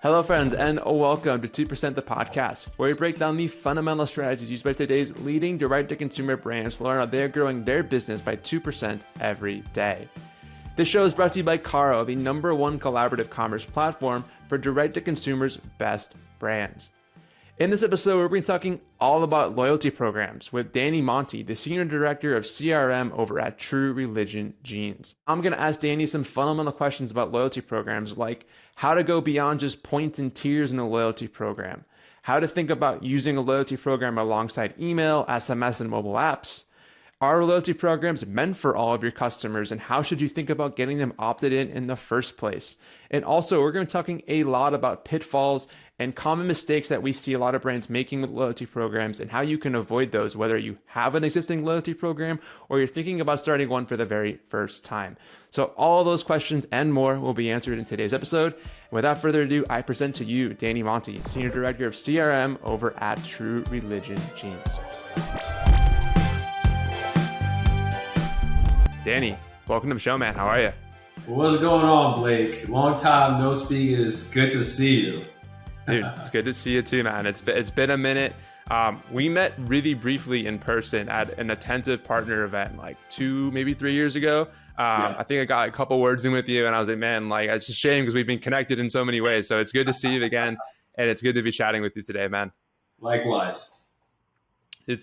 Hello, friends, and welcome to 2% the podcast, where we break down the fundamental strategies used by today's leading direct-to-consumer brands to learn how they're growing their business by 2% every day. This show is brought to you by Caro, the #1 collaborative commerce platform for direct-to-consumers' best brands. In this episode, we're going to be talking all about loyalty programs with Daniel Monte, the Senior Director of CRM over at True Religion Jeans. I'm going to ask Danny some fundamental questions about loyalty programs, like how to go beyond just points and tiers in a loyalty program, how to think about using a loyalty program alongside email, SMS, and mobile apps. Are loyalty programs meant for all of your customers, and how should you think about getting them opted in the first place? And also, we're going to be talking a lot about pitfalls and common mistakes that we see a lot of brands making with loyalty programs and how you can avoid those, whether you have an existing loyalty program or you're thinking about starting one for the very first time. So all those questions and more will be answered in today's episode. And without further ado, I present to you Daniel Monte, Senior Director of CRM over at True Religion Jeans. Danny, welcome to the show, man. How are you? What's going on, Blake? Long time no speak. It's good to see you. Dude, it's good to see you too, man. It's been a minute. We met really briefly in person at an Attentive partner event like 2, maybe 3 years ago. I think I got a couple words in with you and I was like, man, like it's a shame because we've been connected in so many ways. So it's good to see you again. And it's good to be chatting with you today, man. Likewise. We're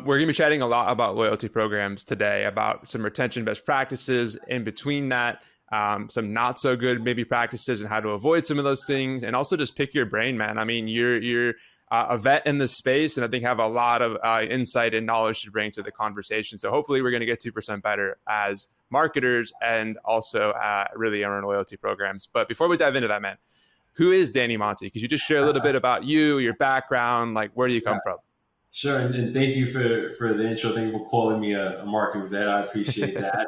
going to be chatting a lot about loyalty programs today, about some retention best practices in between that, some not so good maybe practices and how to avoid some of those things, and also just pick your brain, man. I mean, you're a vet in this space, and I think have a lot of insight and knowledge to bring to the conversation. So hopefully we're going to get 2% better as marketers and also really on our loyalty programs. But before we dive into that, man, who is Danny Monte? Could you just share a little bit about you, your background, like where do you come from? Sure, and thank you for the intro. Thank you for calling me a marketing vet. I appreciate that.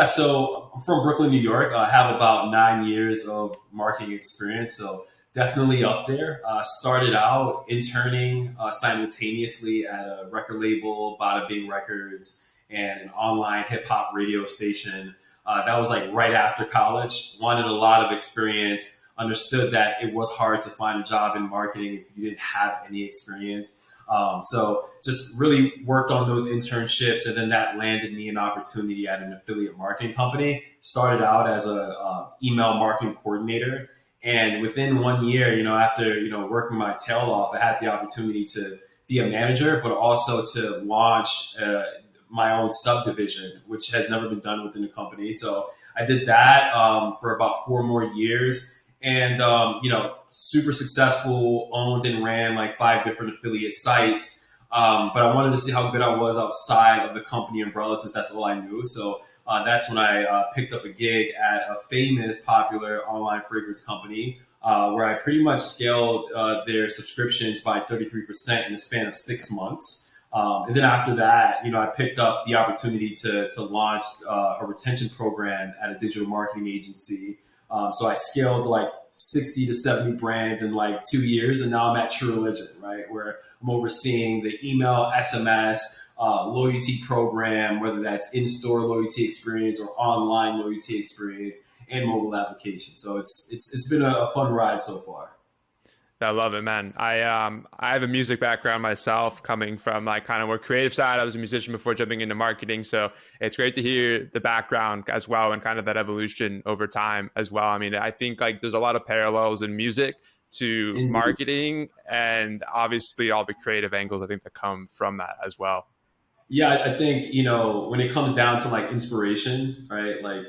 So I'm from Brooklyn, New York. I have about 9 years of marketing experience, so definitely up there. Started out interning simultaneously at a record label, Bada Bing Records, and an online hip hop radio station. That was like right after college. Wanted a lot of experience. Understood that it was hard to find a job in marketing if you didn't have any experience. So just really worked on those internships, and then that landed me an opportunity at an affiliate marketing company. Started out as a email marketing coordinator, and within 1 year, after working my tail off, I had the opportunity to be a manager, but also to launch my own subdivision, which has never been done within the company. So I did that for about 4 more years. And, super successful, owned and ran like 5 different affiliate sites. But I wanted to see how good I was outside of the company umbrella, since that's all I knew. So that's when I picked up a gig at a famous, popular online fragrance company, where I pretty much scaled their subscriptions by 33% in the span of 6 months. And then after that, I picked up the opportunity to launch a retention program at a digital marketing agency. So I scaled like 60 to 70 brands in like 2 years. And now I'm at True Religion, right? Where I'm overseeing the email, SMS, loyalty program, whether that's in-store loyalty experience or online loyalty experience and mobile application. So it's been a fun ride so far. I love it, man. I have a music background myself, coming from like kind of more creative side. I was a musician before jumping into marketing. So it's great to hear the background as well and kind of that evolution over time as well. I mean, I think like there's a lot of parallels in music to marketing, and obviously all the creative angles I think that come from that as well. Yeah, I think, when it comes down to like inspiration, right? Like,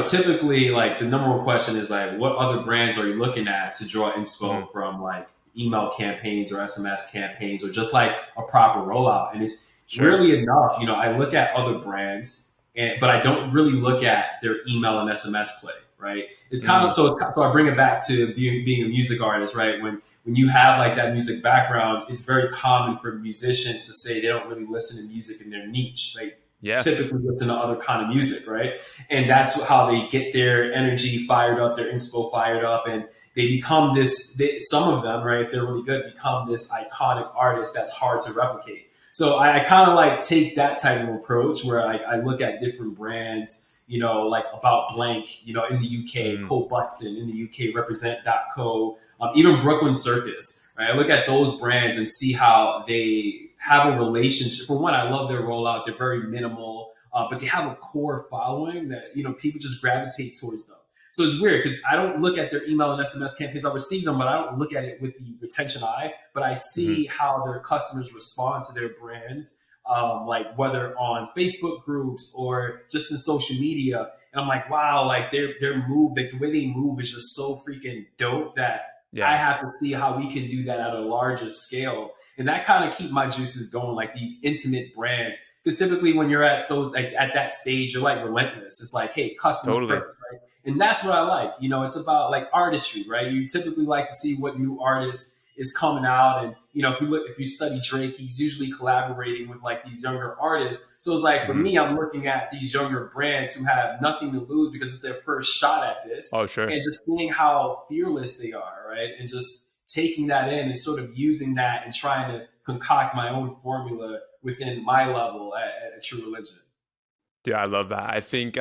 typically like the number one question is like, what other brands are you looking at to draw inspo from like email campaigns or SMS campaigns or just like a proper rollout? And it's really enough. I look at other brands, but I don't really look at their email and SMS play, right? It's kind of, so I bring it back to being a music artist, right? When you have like that music background, it's very common for musicians to say they don't really listen to music in their niche. Typically listen to other kind of music, right? And that's how they get their energy fired up, their inspo fired up, and they become some of them, right, if they're really good, become this iconic artist that's hard to replicate. So I kind of like take that type of approach where I look at different brands, like About Blank, in the UK, Mm, Co Butson in the UK, Represent.co, even Brooklyn Circus, right? I look at those brands and see how they have a relationship. For one, I love their rollout. They're very minimal, but they have a core following that, people just gravitate towards them. So it's weird because I don't look at their email and SMS campaigns. I receive them, but I don't look at it with the retention eye. But I mhm. see how their customers respond to their brands, like whether on Facebook groups or just in social media. And I'm like, wow, like their move, like the way they move is just so freaking dope that I Yeah, have to see how we can do that at a larger scale. And that kind of keep my juices going, like these intimate brands. Because typically when you're at those, like at that stage, you're like relentless. It's like, hey, customer totally. first, right? And that's what I like. It's about like artistry, right? You typically like to see what new artist is coming out, and if you study Drake, he's usually collaborating with like these younger artists. So it's like for Mhm. me, I'm looking at these younger brands who have nothing to lose because it's their first shot at this, Oh, sure. and just seeing how fearless they are, right? And just taking that in and sort of using that and trying to concoct my own formula within my level at True Religion. Dude, I love that. I think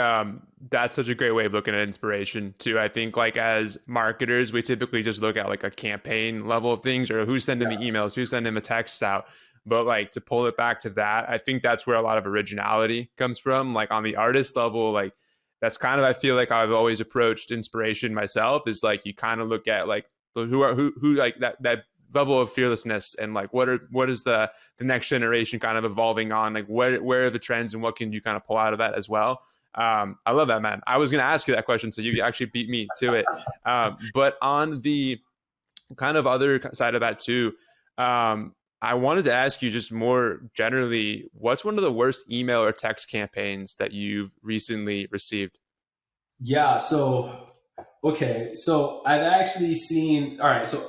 that's such a great way of looking at inspiration too. I think like as marketers, we typically just look at like a campaign level of things or who's sending the emails, who's sending the texts out. But like to pull it back to that, I think that's where a lot of originality comes from. Like on the artist level, like that's kind of I feel like I've always approached inspiration myself is like you kind of look at like who like that level of fearlessness and like what is the next generation kind of evolving on like where are the trends and what can you kind of pull out of that as well. I love that, man. I was going to ask you that question, so you actually beat me to it. But on the kind of other side of that too, I wanted to ask you just more generally, what's one of the worst email or text campaigns that you've recently received? Yeah. So, okay. So I've actually seen, all right. So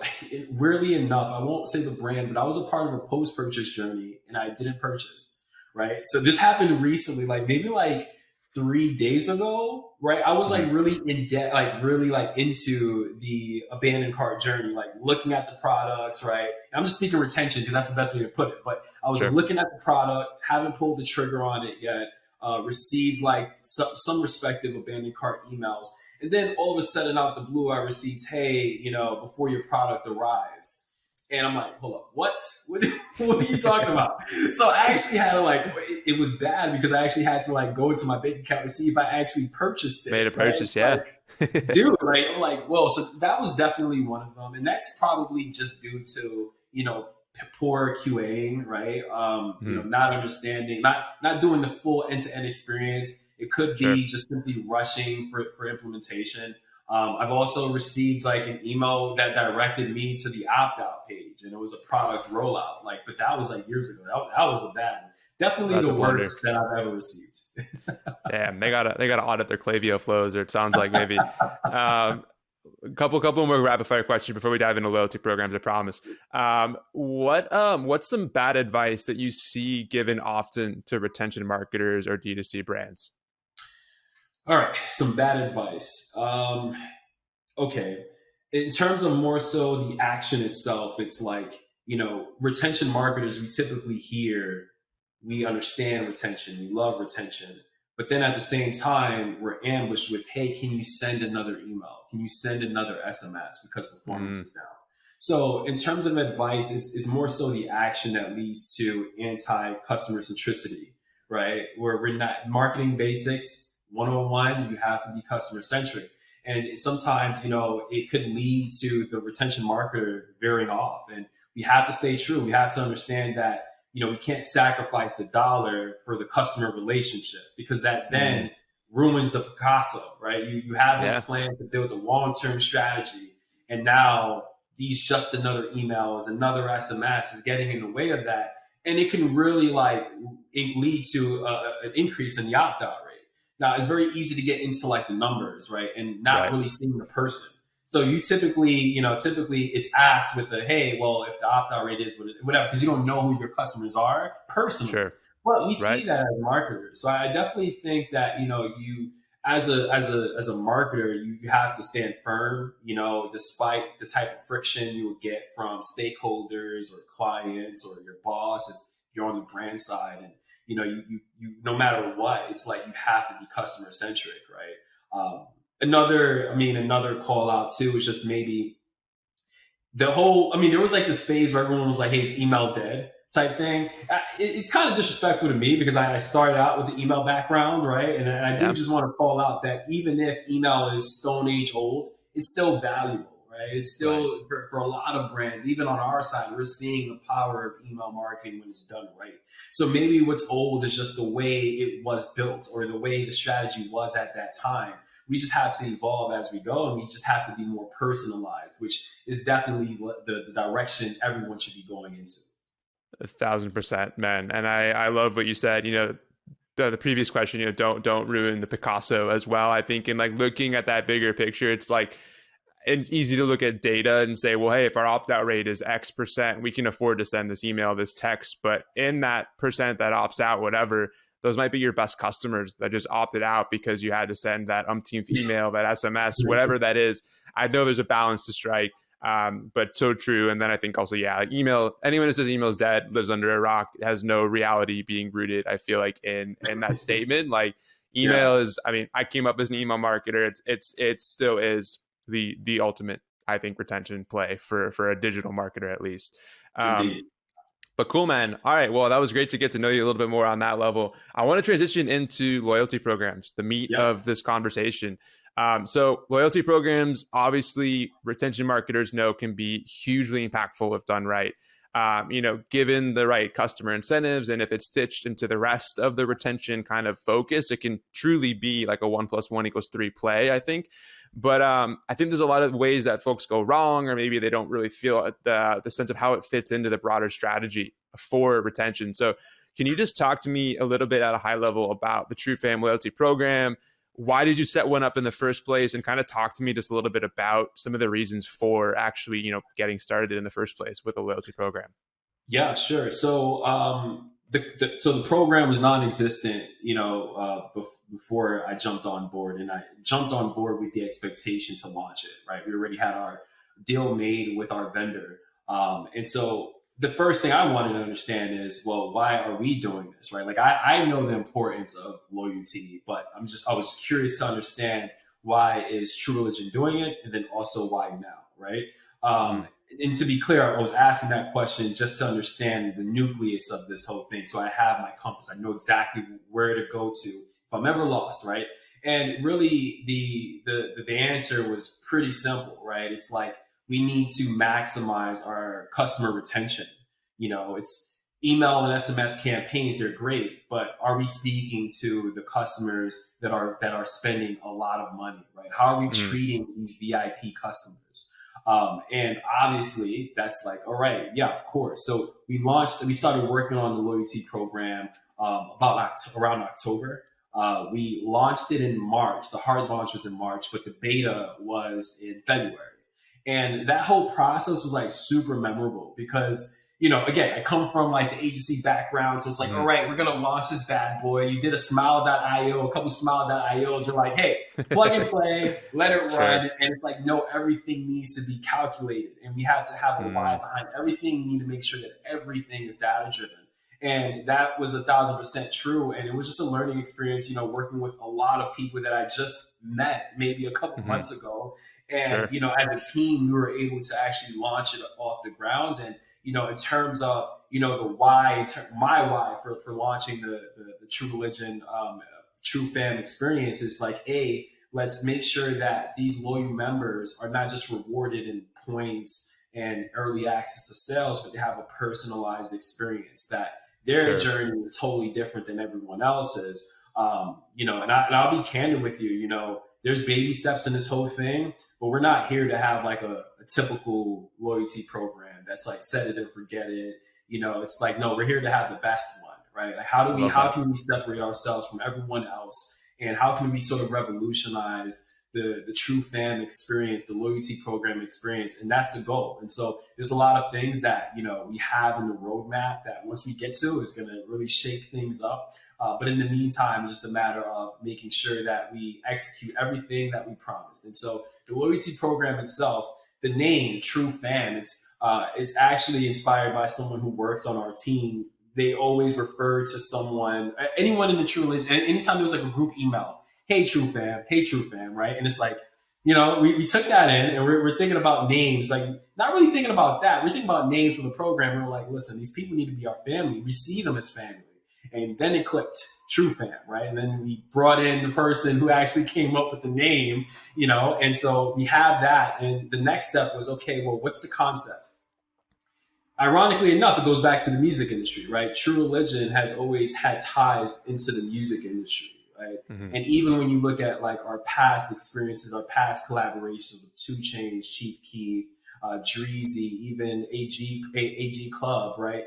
weirdly enough, I won't say the brand, but I was a part of a post purchase journey and I didn't purchase. Right. So this happened recently, like maybe like 3 days ago. Right. I was Mm-hmm. like really in debt, like really like into the abandoned cart journey, like looking at the products. Right. And I'm just speaking retention because that's the best way to put it. But I was Sure. looking at the product, haven't pulled the trigger on it yet, received like some respective abandoned cart emails. And then all of a sudden, out the blue, I received, hey, before your product arrives. And I'm like, hold up, what? What are you talking about? So I actually had to like, it was bad because I actually had to like go into my bank account and see if I actually purchased it, Made a right? purchase, Like, yeah. dude, like I'm like, whoa. So that was definitely one of them, and that's probably just due to poor QAing, right? Mhm. Not understanding, not doing the full end to end experience. It could Sure. be just simply rushing for implementation. I've also received like an email that directed me to the opt out page, and it was a product rollout. Like, but that was like years ago. That was a bad one. Definitely That's the a blunder. worst that I've ever received. Damn, they gotta audit their Klaviyo flows, or it sounds like maybe. Um, a couple more rapid fire questions before we dive into loyalty programs. I promise. What's some bad advice that you see given often to retention marketers or D2C brands? All right, some bad advice. Okay, in terms of more so the action itself, it's like retention marketers. We typically hear, we understand retention, we love retention, but then at the same time, we're ambushed with, hey, can you send another email? Can you send another SMS because performance Mm, is down? So in terms of advice, is more so the action that leads to anti-customer centricity, right? Where we're not marketing basics 101, you have to be customer centric. And sometimes, it could lead to the retention marketer veering off. And we have to stay true. We have to understand that, we can't sacrifice the dollar for the customer relationship because that mm, then ruins the Picasso, right? You have this yeah, plan to build a long-term strategy. And now these just another emails, another SMS is getting in the way of that. And it can really lead to an increase in the opt-out rate. Now, it's very easy to get into like the numbers, right? And not right, really seeing the person. So you typically it's asked with the, hey, well, if the opt-out rate is whatever, because you don't know who your customers are personally. sure, But we see right, that as marketers. So I definitely think that, you as a marketer, you have to stand firm, despite the type of friction you will get from stakeholders or clients or your boss if you're on the brand side. And no matter what, it's like you have to be customer centric, right? Another call out too is just maybe there was like this phase where everyone was like, hey, is email dead type thing. It's kind of disrespectful to me because I started out with the email background, right? And I do Yeah. just want to call out that even if email is Stone Age old, it's still valuable, right? It's Right. still, for a lot of brands, even on our side, we're seeing the power of email marketing when it's done right. So maybe what's old is just the way it was built or the way the strategy was at that time. We just have to evolve as we go, and we just have to be more personalized, which is definitely the direction everyone should be going into. 1,000%, man. And I love what you said. The previous question, don't ruin the Picasso as well. I think in like looking at that bigger picture, it's easy to look at data and say, well, hey, if our opt-out rate is X%, we can afford to send this email, this text. But in that percent that opts out, whatever, those might be your best customers that just opted out because you had to send that umpteenth email, that SMS, whatever that is. I know there's a balance to strike, but so true. And then I think also, yeah, like email, anyone who says email is dead lives under a rock, has no reality being rooted, I feel like, in that statement. Like Yeah, email is, I mean, I came up as an email marketer. It still is the ultimate, I think, retention play for a digital marketer at least. indeed. But cool, man. All right. Well, that was great to get to know you a little bit more on that level. I want to transition into loyalty programs, the meat Yep. of this conversation. So loyalty programs, obviously, retention marketers know can be hugely impactful if done right. Given the right customer incentives, and if it's stitched into the rest of the retention kind of focus, it can truly be like a 1+1 = 3 play, I think. But I think there's a lot of ways that folks go wrong, or maybe they don't really feel the sense of how it fits into the broader strategy for retention. So can you just talk to me a little bit at a high level about the True Fam Loyalty Program? Why did you set one up in the first place? And kind of talk to me just a little bit about some of the reasons for actually, getting started in the first place with a loyalty program. Yeah, sure. So the program was non-existent, before I jumped on board, and I jumped on board with the expectation to launch it. Right, we already had our deal made with our vendor, and so the first thing I wanted to understand is, well, why are we doing this? Right, like I know the importance of loyalty, but I was curious to understand why is True Religion doing it, and then also why now, right? Mm, And to be clear, I was asking that question just to understand the nucleus of this whole thing. So I have my compass. I know exactly where to go to if I'm ever lost, right? And really, the answer was pretty simple, right? It's like we need to maximize our customer retention. It's email and SMS campaigns; they're great, but are we speaking to the customers that are spending a lot of money, right? How are we mm, treating these VIP customers? And obviously, that's like, all right, yeah, of course. So we started working on the loyalty program around October. We launched it in March. The hard launch was in March, but the beta was in February. And that whole process was like super memorable because, again, I come from like the agency background. So it's like, all mm. right, we're going to launch this bad boy. You did a smile.io, a couple smile.ios. You're like, hey, plug and play, let it Sure. run. And it's like, no, everything needs to be calculated. And we have to have a why Mm, behind everything. We need to make sure that everything is data driven. And that was 1,000% true. And it was just a learning experience, working with a lot of people that I just met maybe a couple mhm. months ago. And, Sure. as a team, we were able to actually launch it off the ground. And, in terms of, the why, my why for launching the True Religion, True Fam experience is like, let's make sure that these loyal members are not just rewarded in points and early access to sales, but they have a personalized experience that their Sure. journey is totally different than everyone else's. And I'll be candid with you, there's baby steps in this whole thing, but we're not here to have like a typical loyalty program that's like set it and forget it. It's like, no, we're here to have the best one, right? Like I love how that. can we separate ourselves from everyone else, and how can we sort of revolutionize the True Fam experience, the loyalty program experience? And that's the goal. And so there's a lot of things that, we have in the roadmap that once we get to is going to really shake things up. But in the meantime, it's just a matter of making sure that we execute everything that we promised. And so the loyalty program itself, the name True Fam, is actually inspired by someone who works on our team. they always refer to someone, anyone in the True Religion, anytime there was like a group email, hey True Fam, right? And it's like, we took that in and we're thinking about names, like not really thinking about that. We're thinking about names for the program. And we're like, listen, these people need to be our family. We see them as family. And then it clicked, True Fam, right? And then we brought in the person who actually came up with the name, and so we have that. And the next step was, okay, well, what's the concept? Ironically enough, it goes back to the music industry, right? True Religion has always had ties into the music industry, right? Mm-hmm. And even when you look at like our past experiences, our past collaborations with 2 Chainz, Chief Keef, Dreezy, even AG Club, right?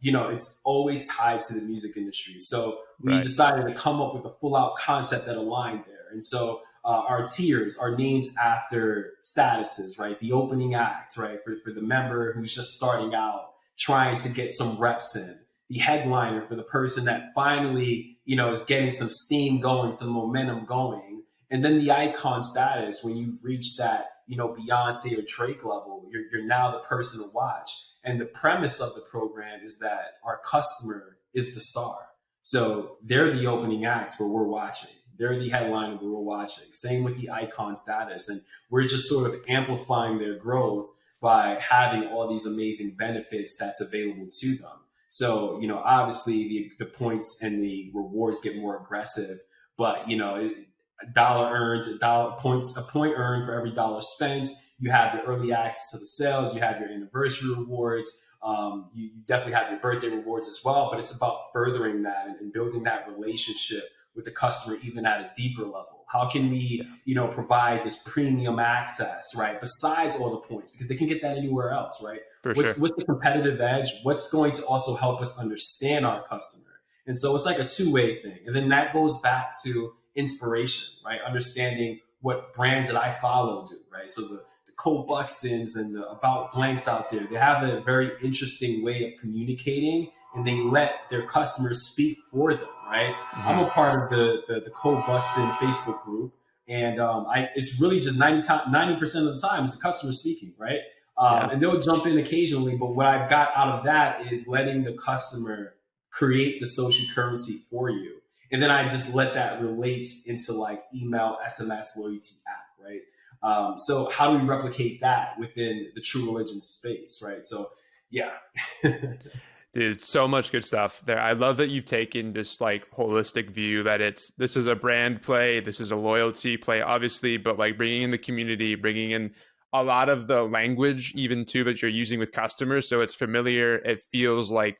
It's always tied to the music industry. So we decided to come up with a full out concept that aligned there. And so our tiers are named after statuses, right? The opening act, right? For the member who's just starting out, trying to get some reps in. The headliner for the person that finally, is getting some steam going, some momentum going. And then the icon status, when you've reached that, Beyonce or Drake level, you're now the person to watch. And the premise of the program is that our customer is the star. So they're the opening act where we're watching. They're the headliner where we're watching. Same with the icon status. And we're just sort of amplifying their growth by having all these amazing benefits that's available to them. So, obviously the points and the rewards get more aggressive, but, a dollar earned, a point earned for every dollar spent. You have the early access to the sales. You have your anniversary rewards. You definitely have your birthday rewards as well, but it's about furthering that and building that relationship with the customer even at a deeper level. How can we, provide this premium access, right? Besides all the points, because they can get that anywhere else, right? What's the competitive edge? What's going to also help us understand our customer? And so it's like a two-way thing. And then that goes back to inspiration, right? Understanding what brands that I follow do, right? So the Cole Buxtons and the About Blanks out there, they have a very interesting way of communicating and they let their customers speak for them, right? Mm-hmm. I'm a part of the Cole Buxton Facebook group. And it's really just 90% of the time is the customer speaking, right? And they'll jump in occasionally, but what I've got out of that is letting the customer create the social currency for you. And then I just let that relate into like email, SMS, loyalty app, right? So how do we replicate that within the True Religion space, right? So, yeah. Dude, so much good stuff there. I love that you've taken this like holistic view that this is a brand play, this is a loyalty play, obviously, but like bringing in the community, bringing in a lot of the language even too that you're using with customers. So it's familiar. It feels like,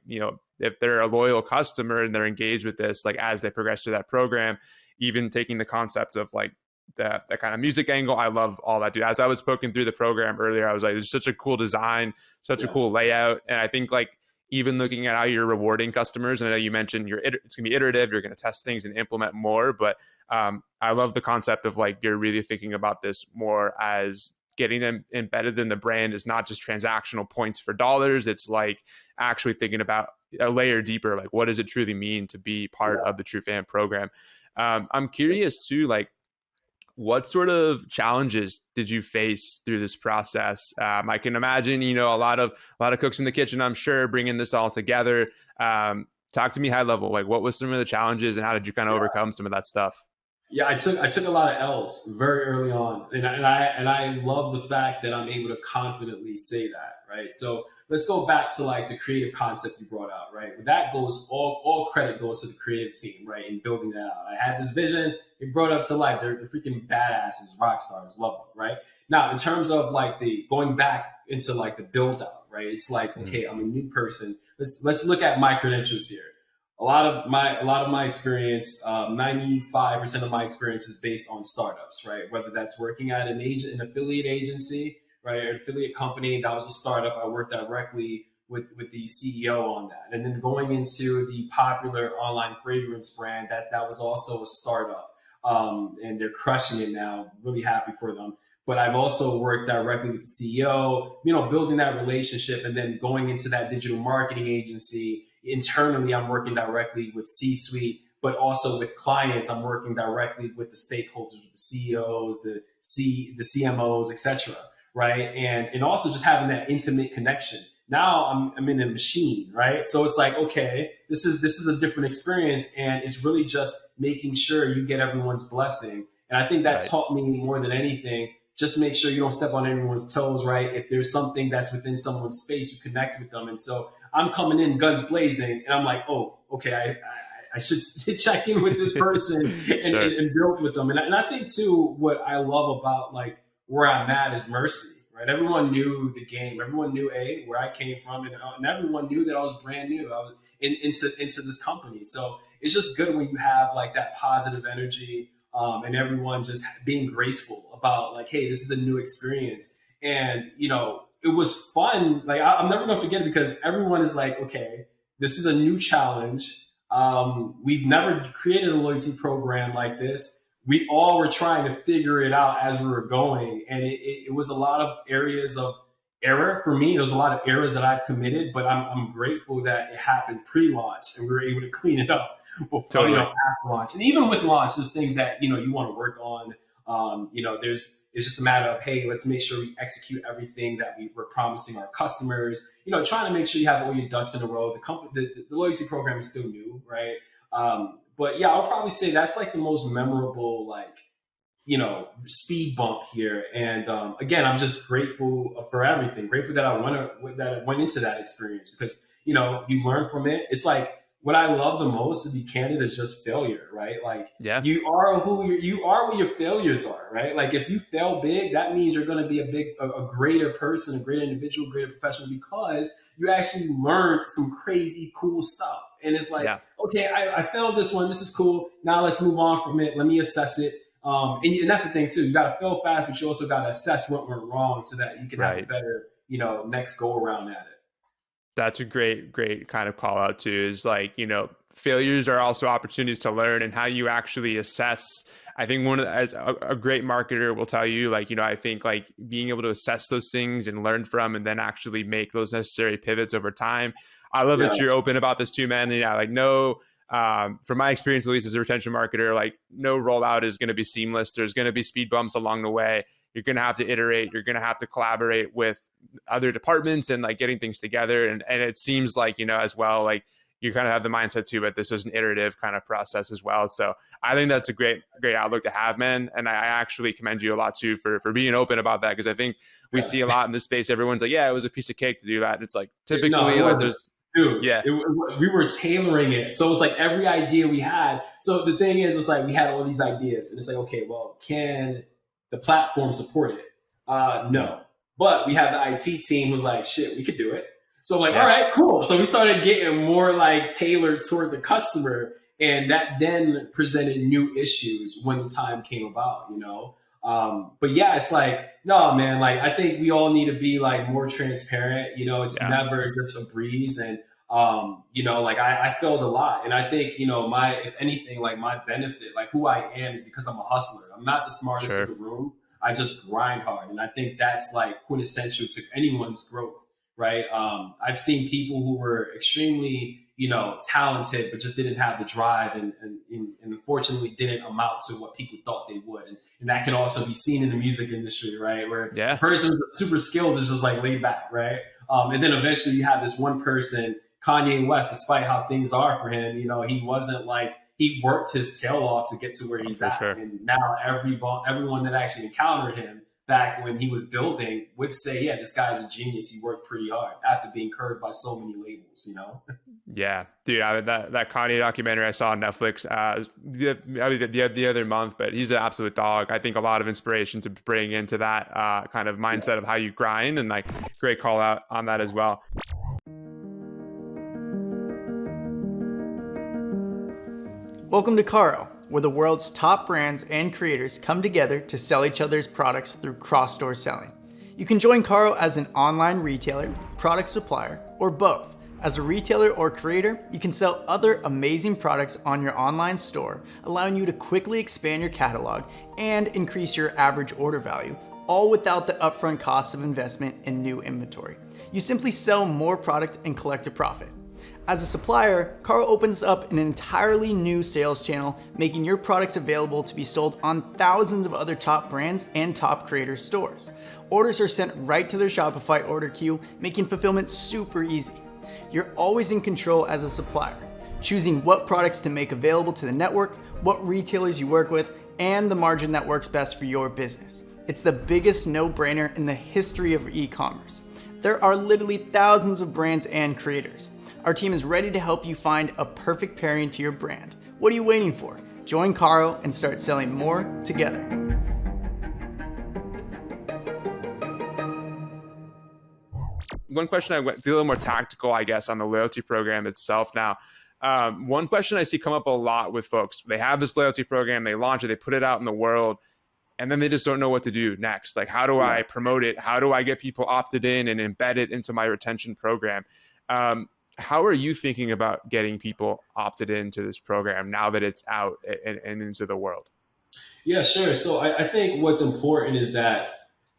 if they're a loyal customer and they're engaged with this, like as they progress through that program, even taking the concept of like that kind of music angle. I love all that, dude. As I was poking through the program earlier, I was like, there's such a cool design, such a cool layout. And I think like even looking at how you're rewarding customers, and I know you mentioned it's going to be iterative, you're going to test things and implement more, but I love the concept of like, you're really thinking about this more as getting them embedded in the brand is not just transactional points for dollars. It's like actually thinking about a layer deeper, like what does it truly mean to be part of the True Fan program? I'm curious too, like what sort of challenges did you face through this process? I can imagine, a lot of cooks in the kitchen, I'm sure, bringing this all together. Talk to me high level, like what was some of the challenges and how did you kind of overcome some of that stuff? Yeah, I took a lot of L's very early on, and I love the fact that I'm able to confidently say that, right? So let's go back to like the creative concept you brought out, right? That goes all credit goes to the creative team, right? In building that out, I had this vision, it brought up to life. They're freaking badasses, rock stars, love them, right? Now, in terms of like the going back into like the build out, right? It's like, okay, I'm a new person. Let's look at my credentials here. A lot of my experience, 95% of my experience is based on startups, right? Whether that's working at an affiliate agency, right, an affiliate company that was a startup. I worked directly with the CEO on that, and then going into the popular online fragrance brand that was also a startup, and they're crushing it now. Really happy for them. But I've also worked directly with the CEO, building that relationship, and then going into that digital marketing agency. Internally, I'm working directly with C-suite, but also with clients. I'm working directly with the stakeholders, with the CEOs, the CMOs, etc. Right, and also just having that intimate connection. Now I'm in a machine, right? So it's like, okay, this is a different experience, and it's really just making sure you get everyone's blessing. And I think that Right. taught me more than anything, just make sure you don't step on anyone's toes, right? If there's something that's within someone's space, you connect with them. And so I'm coming in guns blazing, and I'm like, oh, okay, I should check in with this person Sure. and build with them. And I think too, what I love about like where I'm at is mercy, right? Everyone knew the game. Everyone knew where I came from, and everyone knew that I was brand new. I was into this company, so it's just good when you have like that positive energy, and everyone just being graceful about like, hey, this is a new experience, and it was fun. Like I'm never gonna forget it because everyone is like, okay, this is a new challenge. We've never created a loyalty program like this. We all were trying to figure it out as we were going. And it was a lot of areas of error for me. There was a lot of errors that I've committed, but I'm grateful that it happened pre-launch and we were able to clean it up before, Totally. after launch. And even with launch, there's things that, you want to work on. It's just a matter of, hey, let's make sure we execute everything that we were promising our customers, trying to make sure you have all your ducks in a row. The loyalty program is still new, right? But yeah, I'll probably say that's like the most memorable, like, speed bump here. And again, I'm just grateful for everything. Grateful that I went into that experience because, you learn from it. It's like what I love the most, to be candid, is just failure, right? Like Yeah. you are you are what your failures are, right? Like if you fail big, that means you're going to be a greater person, a greater individual, a greater professional because you actually learned some crazy cool stuff. And it's like, Yeah. okay, I failed this one. This is cool. Now let's move on from it. Let me assess it. And that's the thing too. You got to fail fast, but you also got to assess what went wrong so that you can have a Right. better, next go around at it. That's a great kind of call out too, is like, failures are also opportunities to learn, and how you actually assess. I think as a great marketer will tell you, like, I think like being able to assess those things and learn from, and then actually make those necessary pivots over time. I love Yeah. that you're open about this too, man. And yeah, like from my experience, at least as a retention marketer, like no rollout is going to be seamless. There's going to be speed bumps along the way. You're going to have to iterate. You're going to have to collaborate with other departments and like getting things together. And it seems like, as well, like you kind of have the mindset too, but this is an iterative kind of process as well. So I think that's a great outlook to have, man. And I actually commend you a lot too for being open about that. Because I think we see a lot in this space. Everyone's like, yeah, it was a piece of cake to do that. And it's like, typically No, it like wasn't. there's, Dude, yeah, we were tailoring it. So it's like every idea we had. So the thing is, it's like we had all these ideas, and it's like, okay, well, can the platform support it? No. But we have the IT team who's like, shit, we could do it. So I'm like, all right, cool. So we started getting more like tailored toward the customer, and that then presented new issues when the time came about. But yeah, it's like, no, man, like I think we all need to be like more transparent. It's never just a breeze. And, like I failed a lot. And I think, if anything, like my benefit, like who I am is because I'm a hustler. I'm not the smartest in the room. I just grind hard. And I think that's like quintessential to anyone's growth, right? I've seen people who were extremely, talented, but just didn't have the drive and unfortunately didn't amount to what people thought they would. And that can also be seen in the music industry, right? Where the person who's super skilled is just like laid back, right? And then eventually you have this one person, Kanye West, despite how things are for him, he wasn't like, he worked his tail off to get to where he's at. Sure. And now everyone that actually encountered him back when he was building would say, yeah, this guy's a genius. He worked pretty hard after being curved by so many labels, Yeah, dude, that Kanye documentary I saw on Netflix the other month, but he's an absolute dog. I think a lot of inspiration to bring into that kind of mindset of how you grind, and like great call out on that as well. Welcome to Caro, where the world's top brands and creators come together to sell each other's products through cross-store selling. You can join Caro as an online retailer, product supplier, or both. As a retailer or creator, you can sell other amazing products on your online store, allowing you to quickly expand your catalog and increase your average order value, all without the upfront costs of investment in new inventory. You simply sell more product and collect a profit. As a supplier, Carl opens up an entirely new sales channel, making your products available to be sold on thousands of other top brands and top creators' stores. Orders are sent right to their Shopify order queue, making fulfillment super easy. You're always in control as a supplier, choosing what products to make available to the network, what retailers you work with, and the margin that works best for your business. It's the biggest no-brainer in the history of e-commerce. There are literally thousands of brands and creators. Our team is ready to help you find a perfect pairing to your brand. What are you waiting for? Join Caro and start selling more together. One question I went a little more tactical, I guess, on the loyalty program itself now. One question I see come up a lot with folks, they have this loyalty program, they launch it, they put it out in the world, and then they just don't know what to do next. Like, how do I promote it? How do I get people opted in and embed it into my retention program? How are you thinking about getting people opted into this program now that it's out and into the world? Yeah, sure. So I think what's important is that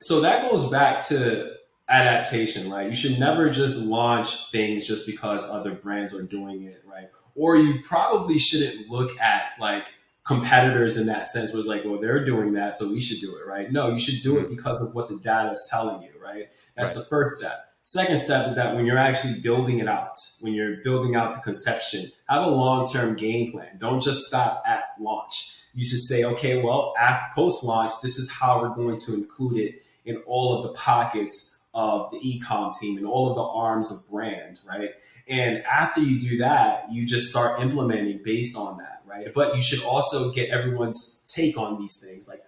goes back to adaptation, right? You should never just launch things just because other brands are doing it, right? Or you probably shouldn't look at like competitors in that sense where it's like, well, they're doing that, so we should do it, right? No, you should do it because of what the data is telling you, right? That's the first step. Second step is that when you're actually building it out, when you're building out the conception, have a long-term game plan. Don't just stop at launch. You should say, okay, well, after post-launch, this is how we're going to include it in all of the pockets of the e-com team and all of the arms of brand, right? And after you do that, you just start implementing based on that, right? But you should also get everyone's take on these things. Like,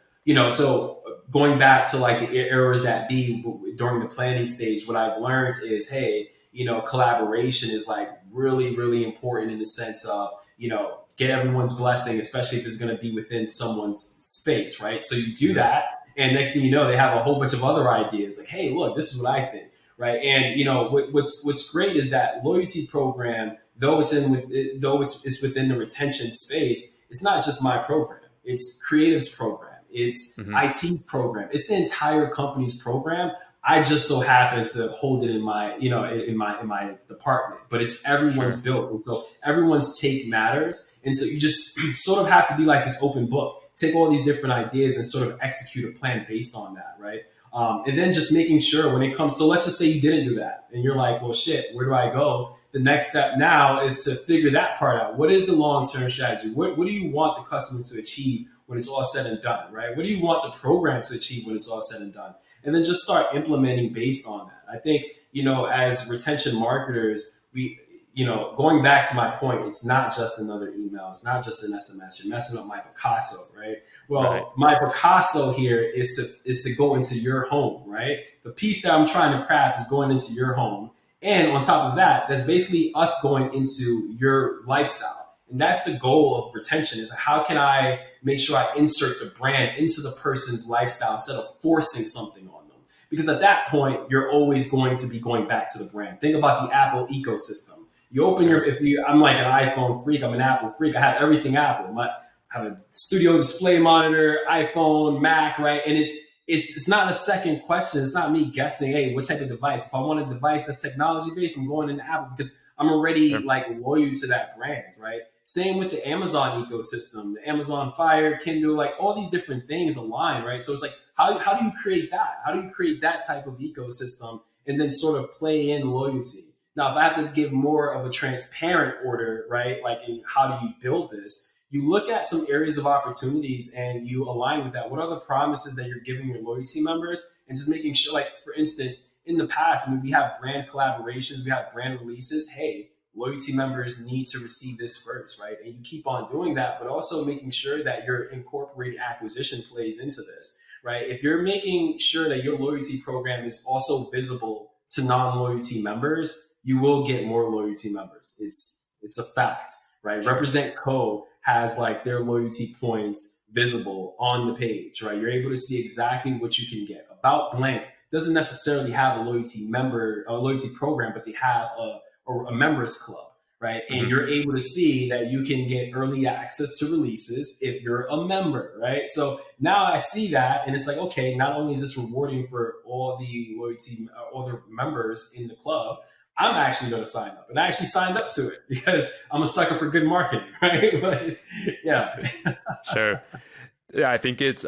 so going back to like the errors that be during the planning stage, what I've learned is, hey, collaboration is like really, really important in the sense of, get everyone's blessing, especially if it's going to be within someone's space, right? So you do that, and next thing you know, they have a whole bunch of other ideas like, hey, look, this is what I think, right? And what's great is that loyalty program, though it's within the retention space, it's not just my program, it's Creative's program. It's IT's program. It's the entire company's program. I just so happen to hold it in my, in my department, but it's everyone's built. And so everyone's take matters. And so you just sort of have to be like this open book, take all these different ideas and sort of execute a plan based on that. Right. And then just making sure when it comes, so let's just say you didn't do that and you're like, well, shit, where do I go? The next step now is to figure that part out. What is the long-term strategy? What do you want the customer to achieve when it's all said and done, right? What do you want the program to achieve when it's all said and done? And then just start implementing based on that. I think, as retention marketers, we, going back to my point, it's not just another email. It's not just an SMS. You're messing up my Picasso, right? Well, my Picasso here is to go into your home, right? The piece that I'm trying to craft is going into your home. And on top of that, that's basically us going into your lifestyle. And that's the goal of retention, is how can I make sure I insert the brand into the person's lifestyle instead of forcing something on them? Because at that point, you're always going to be going back to the brand. Think about the Apple ecosystem. You open I'm like an iPhone freak, I'm an Apple freak. I have everything Apple. I have a studio display monitor, iPhone, Mac, right? And it's not a second question. It's not me guessing, hey, what type of device? If I want a device that's technology based, I'm going into Apple because I'm already like loyal to that brand, right? Same with the Amazon ecosystem, the Amazon Fire, Kindle, like all these different things align, right? So it's like, how do you create that? How do you create that type of ecosystem and then sort of play in loyalty? Now, if I have to give more of a transparent order, right? Like, how do you build this? You look at some areas of opportunities and you align with that. What are the promises that you're giving your loyalty members? And just making sure, like, for instance, in the past, when we have brand collaborations, we have brand releases, hey, loyalty members need to receive this first, right? And you keep on doing that, but also making sure that your incorporated acquisition plays into this, right? If you're making sure that your loyalty program is also visible to non-loyalty members, you will get more loyalty members. It's a fact, right? Represent Co has like their loyalty points visible on the page, right? You're able to see exactly what you can get. About Blank doesn't necessarily have a loyalty program, but they have a members club, right? And you're able to see that you can get early access to releases if you're a member, right? So now I see that and it's like, okay, not only is this rewarding for all the members in the club, I'm actually going to sign up. And I actually signed up to it because I'm a sucker for good marketing, right? But yeah. Sure. Yeah, I think it's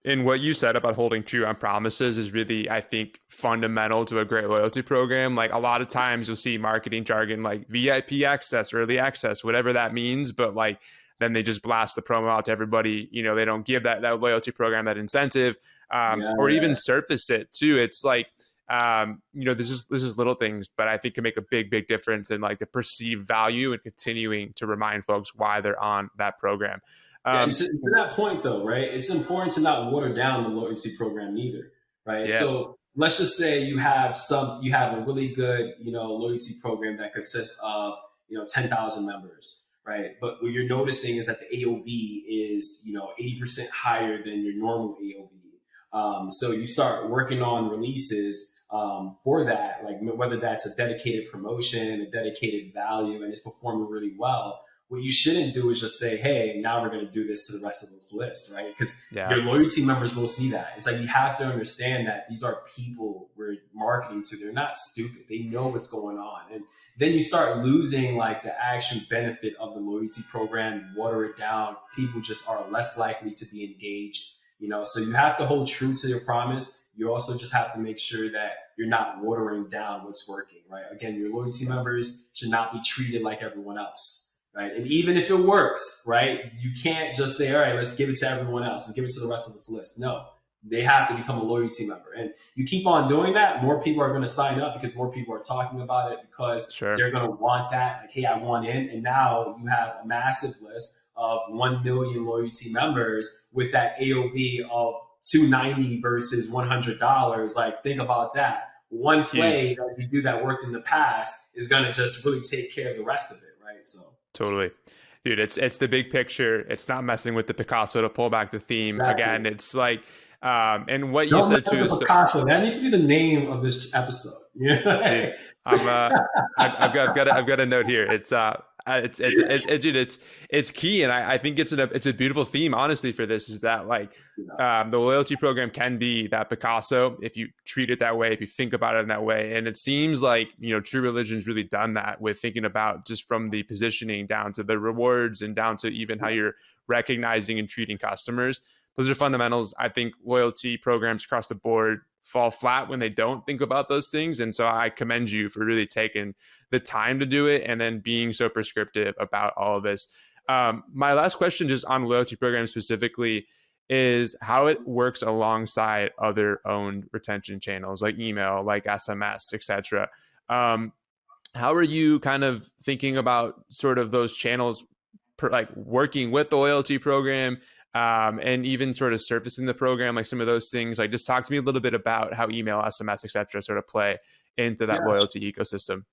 in what you said about holding true on promises is really, I think, fundamental to a great loyalty program. Like a lot of times you'll see marketing jargon like VIP access, early access, whatever that means, but like then they just blast the promo out to everybody. They don't give that loyalty program that incentive, Yeah, or even yeah. surface it too. It's like this is little things, but I think can make a big difference in like the perceived value and continuing to remind folks why they're on that program. Yeah, and Um, to that point, though, right? It's important to not water down the loyalty program either, right? yeah, So let's just say you have a really good, loyalty program that consists of, 10,000 members, right? But what you're noticing is that the AOV is, 80% higher than your normal AOV. So you start working on releases for that, like whether that's a dedicated promotion, a dedicated value, and it's performing really well. What you shouldn't do is just say, hey, now we're going to do this to the rest of this list, right? Because yeah. your loyalty members will see that. It's like you have to understand that these are people we're marketing to. They're not stupid. They know what's going on. And then you start losing like the actual benefit of the loyalty program, water it down. People just are less likely to be engaged. So you have to hold true to your promise. You also just have to make sure that you're not watering down what's working, right? Again, your loyalty members should not be treated like everyone else, right? And even if it works, right, you can't just say, all right, let's give it to everyone else and give it to the rest of this list. No, they have to become a loyalty member. And you keep on doing that, more people are going to sign up because more people are talking about it because Sure. they're going to want that. Like, hey, I want in. And now you have a massive list of 1 million loyalty members with that AOV of $290 versus $100. Like, think about that. One play Huge. that you do that worked in the past is going to just really take care of the rest of it, right? So Totally. Dude, it's the big picture. It's not messing with the Picasso to pull back the theme. exactly. Again, it's like, and what you Don't said mess too with is, Picasso. That needs to be the name of this episode. dude, Yeah. I've got a note here. Dude, it's key. And I think it's a beautiful theme, honestly, for this is that like, the loyalty program can be that Picasso if you treat it that way, if you think about it in that way. And it seems like, True Religion's really done that with thinking about just from the positioning down to the rewards and down to even how you're recognizing and treating customers. Those are fundamentals. I think loyalty programs across the board fall flat when they don't think about those things. And so I commend you for really taking the time to do it and then being so prescriptive about all of this. My last question just on loyalty programs specifically is how it works alongside other owned retention channels like email, like SMS, etc. How are you kind of thinking about sort of those channels like working with the loyalty program, and even sort of surfacing the program, like some of those things? Like just talk to me a little bit about how email, SMS, etc. sort of play into that Yeah, loyalty ecosystem.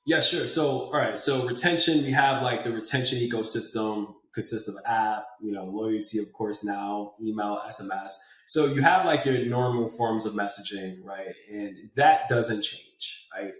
yeah, sure. So, all right. So retention, we have like the retention ecosystem consists of app, loyalty, of course, now email, SMS. So you have like your normal forms of messaging, right? And that doesn't change, right?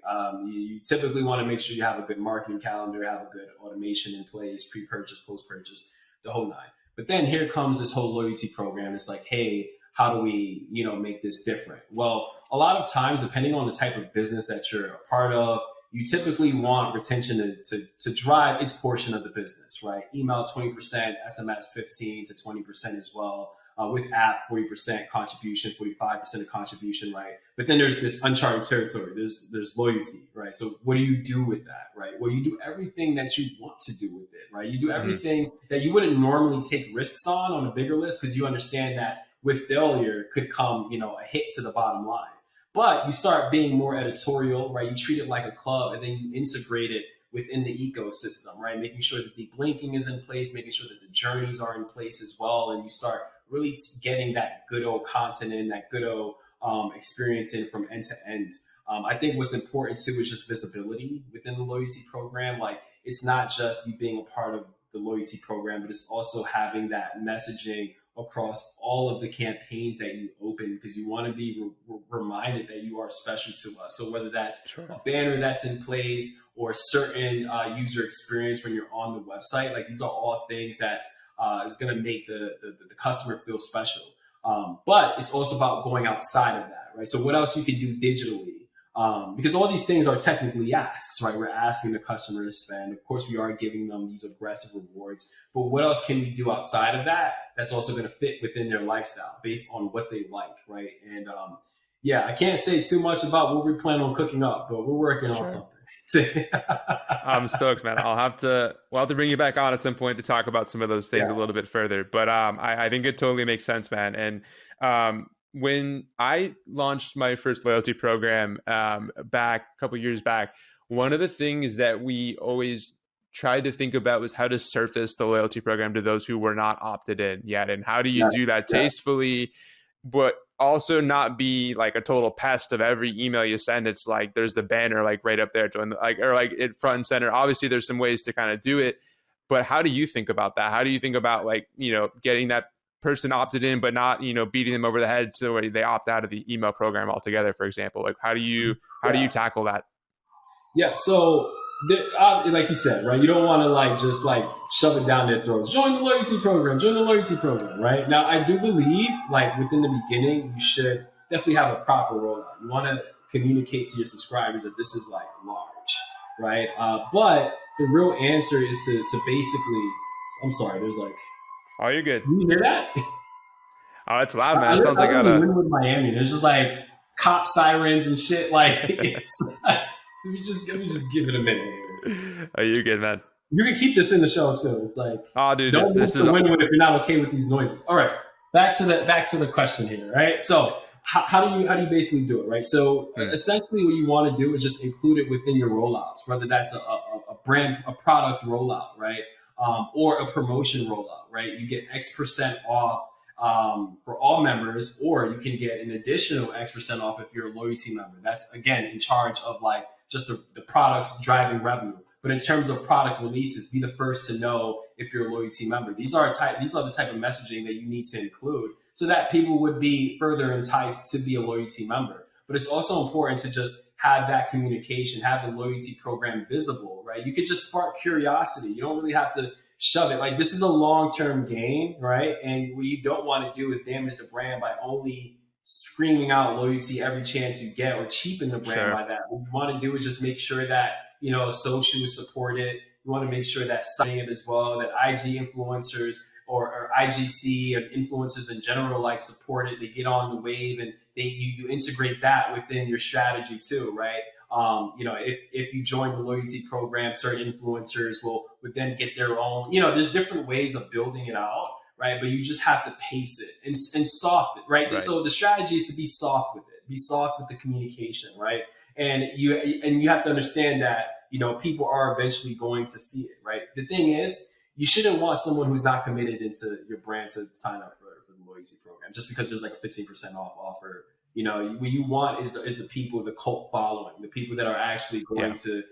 You typically want to make sure you have a good marketing calendar, have a good automation in place, pre-purchase, post-purchase, the whole nine. But then here comes this whole loyalty program. It's like, hey, how do we, make this different? Well, a lot of times, depending on the type of business that you're a part of, you typically want retention to drive its portion of the business, right? Email 20%, SMS 15 to 20% as well. With app, 40% contribution, 45% of contribution, right? But then there's this uncharted territory. There's loyalty, right? So what do you do with that, right? Well, you do everything that you want to do with it, right? You do everything that you wouldn't normally take risks on a bigger list because you understand that with failure could come, a hit to the bottom line. But you start being more editorial, right? You treat it like a club and then you integrate it within the ecosystem, right? Making sure that the linking is in place, making sure that the journeys are in place as well. And you start really getting that good old content in, that good old experience in from end to end. I think what's important too is just visibility within the loyalty program. Like it's not just you being a part of the loyalty program, but it's also having that messaging across all of the campaigns that you open because you want to be reminded that you are special to us. So whether that's a banner that's in place or a certain user experience when you're on the website, like these are all things that is going to make the customer feel special. But it's also about going outside of that, right? So what else you can do digitally? Because all these things are technically asks, right? We're asking the customer to spend. Of course, we are giving them these aggressive rewards, but what else can we do outside of that that's also going to fit within their lifestyle based on what they like, right? And yeah, I can't say too much about what we plan on cooking up, but we're working on something. I'm stoked, man. We'll have to bring you back on at some point to talk about some of those things a little bit further. But I think it totally makes sense, man. And when I launched my first loyalty program back a couple years back, one of the things that we always tried to think about was how to surface the loyalty program to those who were not opted in yet, and how do you do that tastefully, but also not be like a total pest of every email you send. It's like there's the banner like right up there, join it front and center. Obviously, there's some ways to kind of do it, but how do you think about that? How do you think about like getting that person opted in, but not beating them over the head so they opt out of the email program altogether, for example? Like how do you tackle that? Yeah, so like you said, right? You don't want to just shove it down their throats. Join the loyalty program. Join the loyalty program, right? Now, I do believe within the beginning, you should definitely have a proper rollout. You want to communicate to your subscribers that this is large, right? But the real answer is to basically. I'm sorry. There's Oh, you're good. You hear that? Oh, it's loud, man. It sounds like I live in Wynwood, Miami. There's just cop sirens and shit. It's let me just give it a minute here. Oh, you're good, man. You can keep this in the show too. It's oh, dude, don't move to Wynwood if you're not okay with these noises. All right, back to the question here, right? So how do you basically do it, right? So essentially, what you want to do is just include it within your rollouts, whether that's a product rollout, right, or a promotion rollout, right? You get X% off for all members, or you can get an additional X% off if you're a loyalty member. That's again in charge of just the products driving revenue. But in terms of product releases, be the first to know if you're a loyalty member. These are the type of messaging that you need to include so that people would be further enticed to be a loyalty member. But it's also important to just have that communication, have the loyalty program visible, right? You could just spark curiosity. You don't really have to shove it. This is a long-term game, right? And what you don't want to do is damage the brand by only screaming out loyalty every chance you get or cheapen the brand by that. What you want to do is just make sure that, social support it. You want to make sure that signing it as well, that IG influencers or IGC and influencers in general support it. They get on the wave and you integrate that within your strategy too, right? If you join the loyalty program, certain influencers would then get their own, there's different ways of building it out, right? But you just have to pace it and soft it, right? So the strategy is to be soft with it, be soft with the communication, right? And you have to understand that, people are eventually going to see it, right? The thing is, you shouldn't want someone who's not committed into your brand to sign up for the loyalty program just because there's a 15% off offer. What you want is the people, the cult following, the people that are actually going to,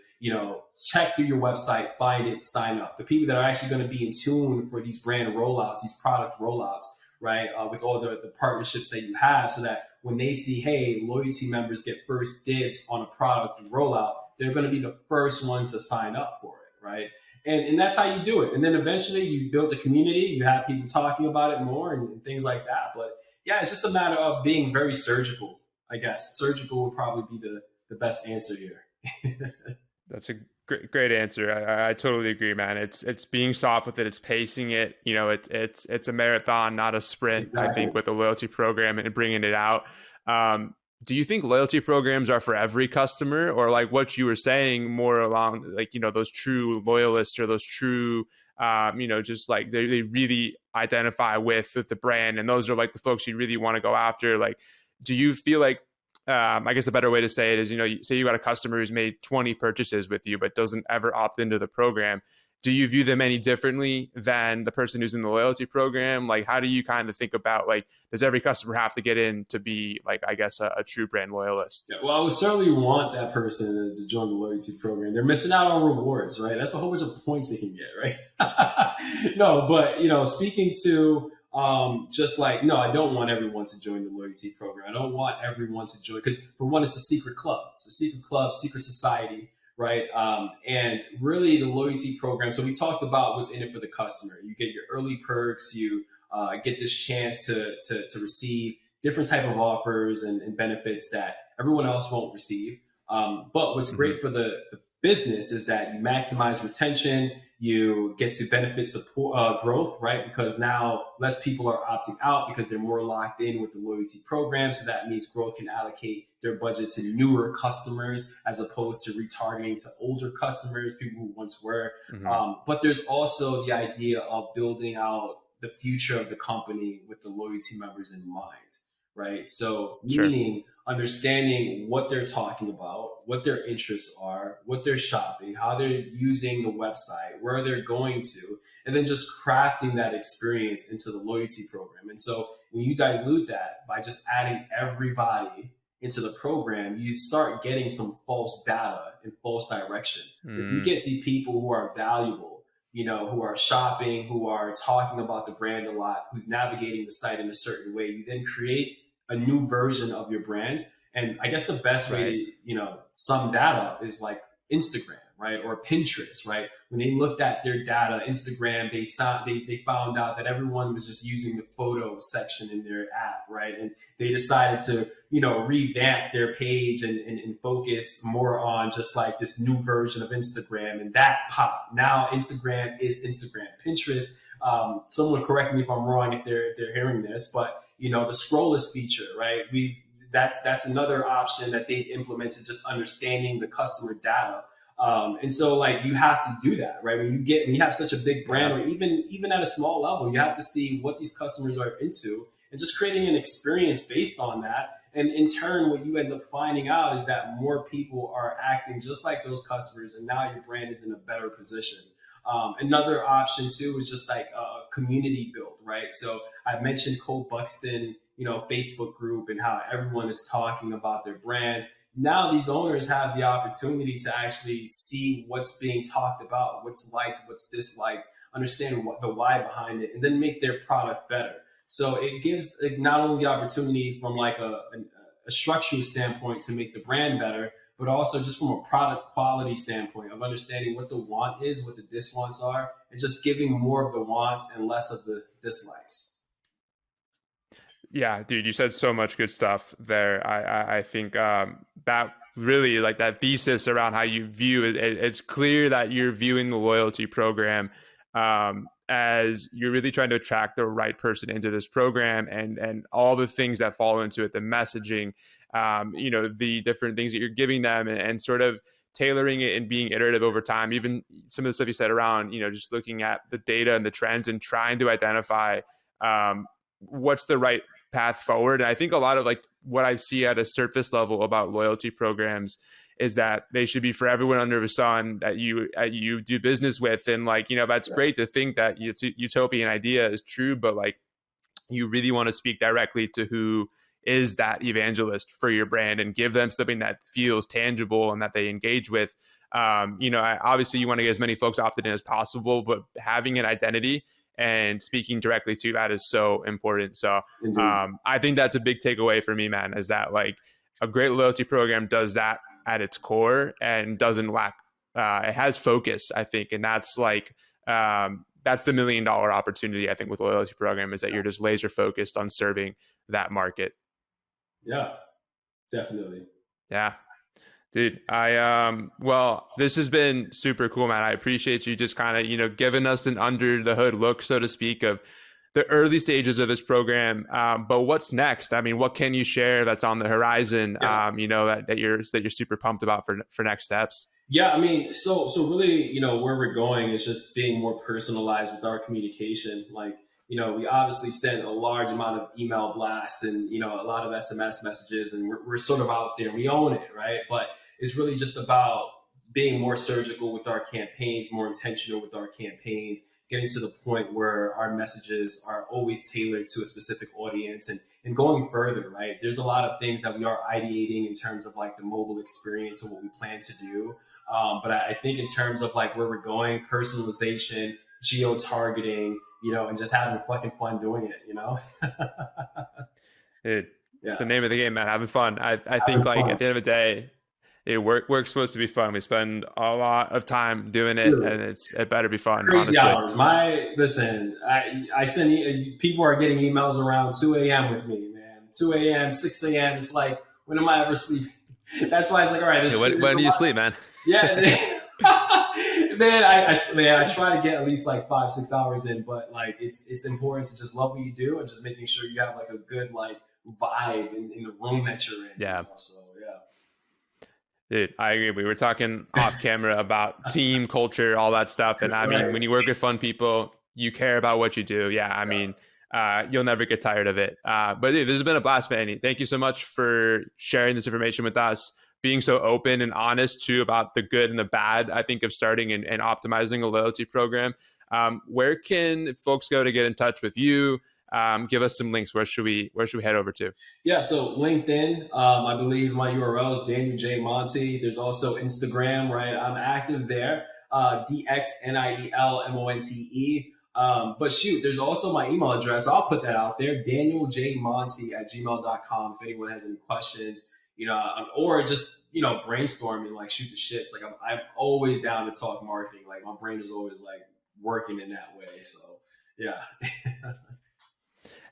check through your website, find it, sign up. The people that are actually going to be in tune for these brand rollouts, these product rollouts, right? With all the partnerships that you have, so that when they see, hey, loyalty members get first dibs on a product rollout, they're going to be the first ones to sign up for it, right? And that's how you do it. And then eventually you build a community, you have people talking about it more and things like that. But yeah, it's just a matter of being very surgical, I guess. Surgical would probably be the best answer here. That's a great answer. I totally agree, man. It's being soft with it. It's pacing it. It's a marathon, not a sprint. Exactly. I think with the loyalty program and bringing it out. Do you think loyalty programs are for every customer, or what you were saying more along those true loyalists or those true just they really identify with the brand, and those are the folks you really want to go after? Do you feel I guess a better way to say it is, say you got a customer who's made 20 purchases with you, but doesn't ever opt into the program. Do you view them any differently than the person who's in the loyalty program? How do you kind of think about, does every customer have to get in to be, I guess, a true brand loyalist? Yeah, well, I would certainly want that person to join the loyalty program. They're missing out on rewards, right? That's a whole bunch of points they can get, right? No, but, speaking to no, I don't want everyone to join the loyalty program. I don't want everyone to join because, for one, it's a secret club. It's a secret club, secret society, right? And really the loyalty program. So we talked about what's in it for the customer. You get your early perks. You get this chance to receive different type of offers and benefits that everyone else won't receive. But what's great for the business is that you maximize retention, you get to benefit support growth, right? Because now less people are opting out because they're more locked in with the loyalty program. So that means growth can allocate their budget to newer customers as opposed to retargeting to older customers, people who once were. But there's also the idea of building out the future of the company with the loyalty members in mind, right? So meaning understanding what they're talking about, what their interests are, what they're shopping, how they're using the website, where they're going to, and then just crafting that experience into the loyalty program. And so when you dilute that by just adding everybody into the program, you start getting some false data and false direction. If you get the people who are valuable, who are shopping, who are talking about the brand a lot, who's navigating the site in a certain way, you then create a new version of your brand. And I guess the best way to, sum that up is like Instagram, right? Or Pinterest, right? When they looked at their data, Instagram, they found out that everyone was just using the photo section in their app, right? And they decided to, revamp their page and focus more on just like this new version of Instagram, and that popped. Now Instagram is Instagram. Pinterest, someone correct me if I'm wrong if they're hearing this, but the scrollers feature, right? That's another option that they've implemented, just understanding the customer data. And so like you have to do that, right? When you have such a big brand, or even at a small level, you have to see what these customers are into and just creating an experience based on that. And in turn, what you end up finding out is that more people are acting just like those customers, and now your brand is in a better position. Another option too is just like a community build, right? So I mentioned Cole Buxton, Facebook group, and how everyone is talking about their brands. Now these owners have the opportunity to actually see what's being talked about, what's liked, what's disliked, understand the why behind it, and then make their product better. So it gives not only the opportunity from like a structural standpoint to make the brand better, but also just from a product quality standpoint of understanding what the want is, what the diswants are, and just giving more of the wants and less of the dislikes. Yeah, dude, you said so much good stuff there. I think that really, like, that thesis around how you view it, it's clear that you're viewing the loyalty program as you're really trying to attract the right person into this program, and all the things that fall into it, the messaging, the different things that you're giving them, and sort of tailoring it and being iterative over time. Even some of the stuff you said around, just looking at the data and the trends and trying to identify what's the right path forward. And I think a lot of like what I see at a surface level about loyalty programs is that they should be for everyone under the sun that you do business with. And like, that's great to think that it's a utopian idea is true, but like you really want to speak directly to who is that evangelist for your brand and give them something that feels tangible and that they engage with. Obviously you want to get as many folks opted in as possible, but having an identity and speaking directly to that is so important. So I think that's a big takeaway for me, man, is that like a great loyalty program does that at its core and doesn't lack, it has focus, I think. And that's like, that's the $1 million opportunity, I think, with a loyalty program, is that you're just laser focused on serving that market. Yeah, definitely. Yeah. Dude, well, this has been super cool, man. I appreciate you just kind of, giving us an under the hood look, so to speak, of the early stages of this program. But what's next? I mean, what can you share that's on the horizon, that you're super pumped about for next steps? Yeah, I mean, so really, where we're going is just being more personalized with our communication. Like, we obviously send a large amount of email blasts and, a lot of SMS messages, and we're sort of out there. We own it, right? But it's really just about being more surgical with our campaigns, more intentional with our campaigns, getting to the point where our messages are always tailored to a specific audience, and going further, right? There's a lot of things that we are ideating in terms of like the mobile experience and what we plan to do. But I think in terms of like where we're going, personalization, geo-targeting, and just having fucking fun doing it, Dude, it's the name of the game, man. Having fun. I think like fun. At the end of the day, work's supposed to be fun. We spend a lot of time doing it, and it better be fun. Crazy honestly. hours. I send people are getting emails around 2 a.m. with me, man. 2 a.m., 6 a.m. It's like, when am I ever sleeping? That's why it's like, all right, When do you sleep, man? Yeah. Man, I try to get at least like 5-6 hours in, but like it's important to just love what you do and just making sure you have like a good like vibe in the room that you're in. Yeah. You know? So yeah. Dude, I agree. We were talking off camera about team culture, all that stuff. And I mean, when you work with fun people, you care about what you do. Yeah. I mean, you'll never get tired of it. But dude, this has been a blast, Manny. Thank you so much for sharing this information with us, being so open and honest too about the good and the bad, I think, of starting and optimizing a loyalty program. Where can folks go to get in touch with you? Give us some links. Where should we head over to? Yeah, so LinkedIn, I believe my URL is Daniel J. Monte. There's also Instagram, right? I'm active there, DXNIELMONTE. But shoot, there's also my email address. I'll put that out there, danieljmonte@gmail.com. If anyone has any questions, or just, brainstorming, like shoot the shits. Like I'm always down to talk marketing. Like my brain is always like working in that way. So yeah.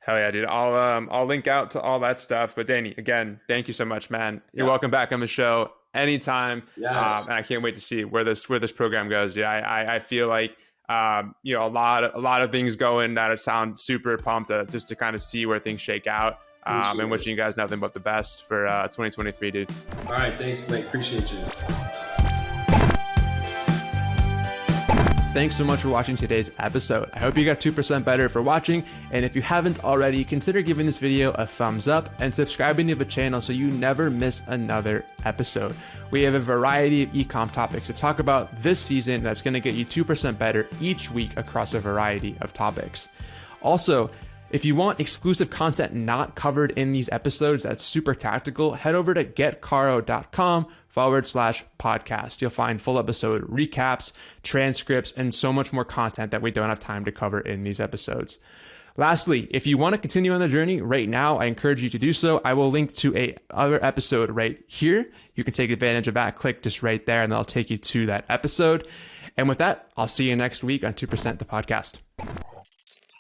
Hell yeah, dude. I'll link out to all that stuff. But Danny, again, thank you so much, man. You're welcome back on the show anytime. Yes. And I can't wait to see where this program goes, dude. I feel like a lot of things going that sound super pumped just to kind of see where things shake out. And wishing you guys nothing but the best for 2023, dude. All right, thanks, Blake. Appreciate you. Thanks so much for watching today's episode. I hope you got 2% better for watching. And if you haven't already, consider giving this video a thumbs up and subscribing to the channel so you never miss another episode. We have a variety of e-com topics to talk about this season that's going to get you 2% better each week across a variety of topics. Also, if you want exclusive content not covered in these episodes that's super tactical, head over to getcaro.com/podcast. You'll find full episode recaps, transcripts, and so much more content that we don't have time to cover in these episodes. Lastly, if you want to continue on the journey right now, I encourage you to do so. I will link to another episode right here. You can take advantage of that. Click just right there, and that'll take you to that episode. And with that, I'll see you next week on 2% the podcast.